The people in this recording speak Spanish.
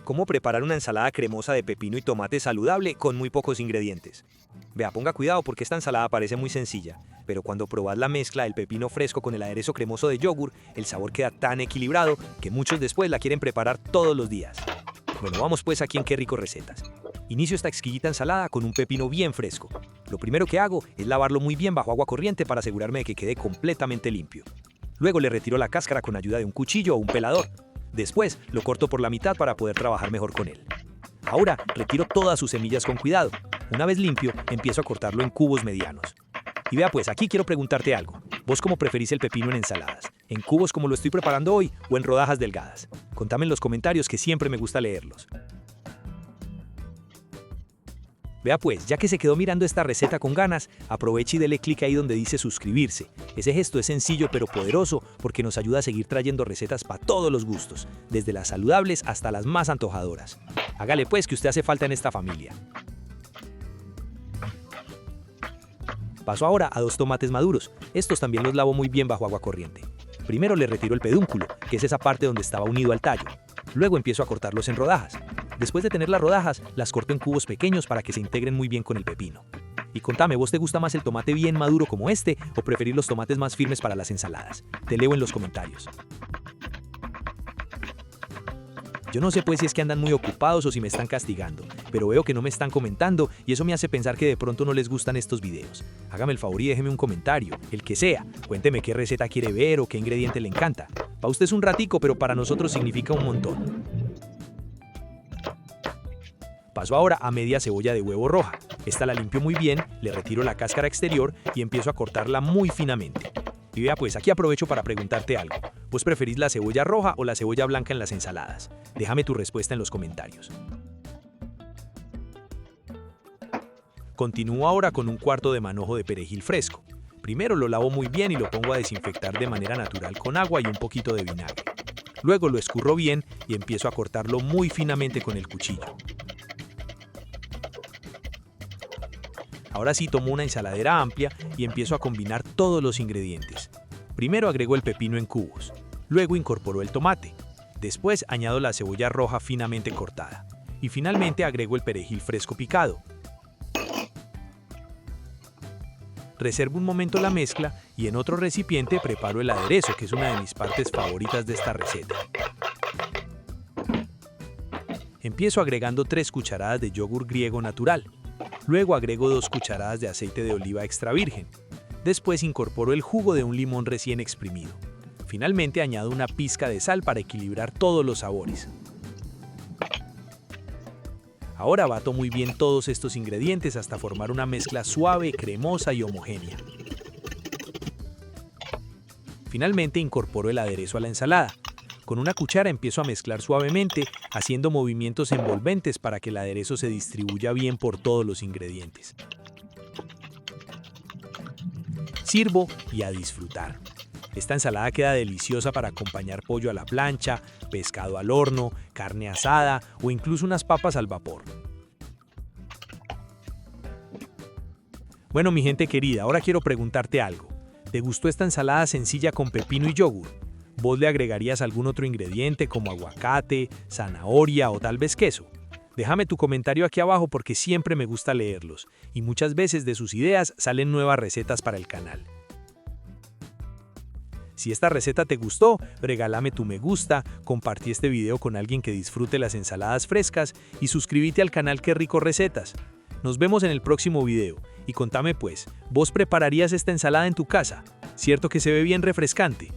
cómo preparar una ensalada cremosa de pepino y tomate saludable con muy pocos ingredientes. Vea, ponga cuidado porque esta ensalada parece muy sencilla, pero cuando probás la mezcla del pepino fresco con el aderezo cremoso de yogur, el sabor queda tan equilibrado que muchos después la quieren preparar todos los días. Bueno, vamos pues aquí en Qué Rico Recetas. Inicio esta exquisita ensalada con un pepino bien fresco. Lo primero que hago es lavarlo muy bien bajo agua corriente para asegurarme de que quede completamente limpio. Luego le retiro la cáscara con ayuda de un cuchillo o un pelador. Después lo corto por la mitad para poder trabajar mejor con él. Ahora retiro todas sus semillas con cuidado. Una vez limpio, empiezo a cortarlo en cubos medianos. Y vea pues, aquí quiero preguntarte algo. ¿Vos cómo preferís el pepino en ensaladas? ¿En cubos como lo estoy preparando hoy o en rodajas delgadas? Contame en los comentarios que siempre me gusta leerlos. Vea pues, ya que se quedó mirando esta receta con ganas, aproveche y dele clic ahí donde dice suscribirse. Ese gesto es sencillo pero poderoso porque nos ayuda a seguir trayendo recetas para todos los gustos, desde las saludables hasta las más antojadoras. Hágale pues que usted hace falta en esta familia. Paso ahora a 2 tomates maduros. Estos también los lavo muy bien bajo agua corriente. Primero le retiro el pedúnculo, que es esa parte donde estaba unido al tallo. Luego empiezo a cortarlos en rodajas. Después de tener las rodajas, las corto en cubos pequeños para que se integren muy bien con el pepino. Y contame, ¿vos te gusta más el tomate bien maduro como este o preferís los tomates más firmes para las ensaladas? Te leo en los comentarios. Yo no sé pues si es que andan muy ocupados o si me están castigando, pero veo que no me están comentando y eso me hace pensar que de pronto no les gustan estos videos. Hágame el favor y déjeme un comentario, el que sea. Cuénteme qué receta quiere ver o qué ingrediente le encanta. Para usted es un ratico, pero para nosotros significa un montón. Paso ahora a media cebolla de huevo roja. Esta la limpio muy bien, le retiro la cáscara exterior y empiezo a cortarla muy finamente. Y vea pues, aquí aprovecho para preguntarte algo. ¿Vos preferís la cebolla roja o la cebolla blanca en las ensaladas? Déjame tu respuesta en los comentarios. Continúo ahora con un cuarto de manojo de perejil fresco. Primero lo lavo muy bien y lo pongo a desinfectar de manera natural con agua y un poquito de vinagre. Luego lo escurro bien y empiezo a cortarlo muy finamente con el cuchillo. Ahora sí tomo una ensaladera amplia y empiezo a combinar todos los ingredientes. Primero agrego el pepino en cubos, luego incorporo el tomate, después añado la cebolla roja finamente cortada y finalmente agrego el perejil fresco picado. Reservo un momento la mezcla y en otro recipiente preparo el aderezo, que es una de mis partes favoritas de esta receta. Empiezo agregando 3 cucharadas de yogur griego natural. Luego agrego 2 cucharadas de aceite de oliva extra virgen. Después incorporo el jugo de un limón recién exprimido. Finalmente añado una pizca de sal para equilibrar todos los sabores. Ahora bato muy bien todos estos ingredientes hasta formar una mezcla suave, cremosa y homogénea. Finalmente incorporo el aderezo a la ensalada. Con una cuchara empiezo a mezclar suavemente, haciendo movimientos envolventes para que el aderezo se distribuya bien por todos los ingredientes. Sirvo y a disfrutar. Esta ensalada queda deliciosa para acompañar pollo a la plancha, pescado al horno, carne asada o incluso unas papas al vapor. Bueno, mi gente querida, ahora quiero preguntarte algo. ¿Te gustó esta ensalada sencilla con pepino y yogur? ¿Vos le agregarías algún otro ingrediente como aguacate, zanahoria o tal vez queso? Déjame tu comentario aquí abajo porque siempre me gusta leerlos y muchas veces de sus ideas salen nuevas recetas para el canal. Si esta receta te gustó, regálame tu me gusta, compartí este video con alguien que disfrute las ensaladas frescas y suscríbete al canal Qué Rico Recetas. Nos vemos en el próximo video y contame pues, ¿vos prepararías esta ensalada en tu casa? ¿Cierto que se ve bien refrescante?